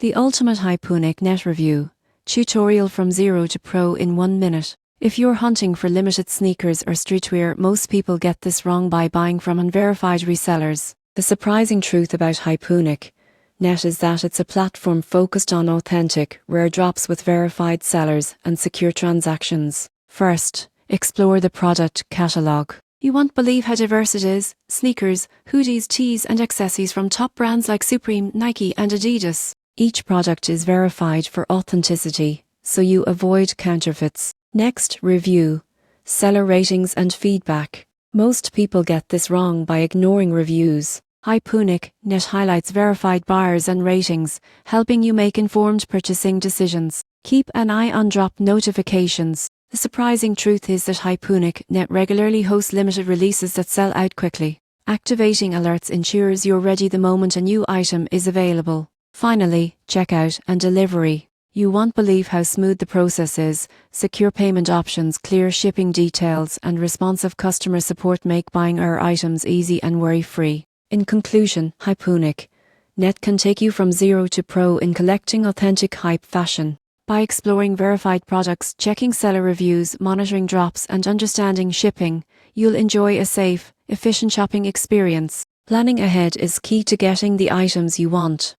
The ultimate Hypeuniquenet review. Tutorial from zero to pro in 1 minute. If you're hunting for limited sneakers or streetwear, most people get this wrong by buying from unverified resellers. The surprising truth about Hypeuniquenet is that it's a platform focused on authentic, rare drops with verified sellers and secure transactions. First, explore the product catalogue. You won't believe how diverse it is. Sneakers, hoodies, tees and accessories from top brands like Supreme, Nike and Adidas. Each product is verified for authenticity, so you avoid counterfeits. Next, review, seller ratings and feedback. Most people get this wrong by ignoring reviews. Hypeuniquenet highlights verified buyers and ratings, helping you make informed purchasing decisions. Keep an eye on drop notifications. The surprising truth is that Hypeuniquenet regularly hosts limited releases that sell out quickly. Activating alerts ensures you're ready the moment a new item is available. Finally, checkout and delivery. You won't believe how smooth the process is. Secure payment options, clear shipping details, and responsive customer support make buying our items easy and worry-free. In conclusion, Hypeuniquenet can take you from zero to pro in collecting authentic hype fashion. By exploring verified products, checking seller reviews, monitoring drops, and understanding shipping, you'll enjoy a safe, efficient shopping experience. Planning ahead is key to getting the items you want.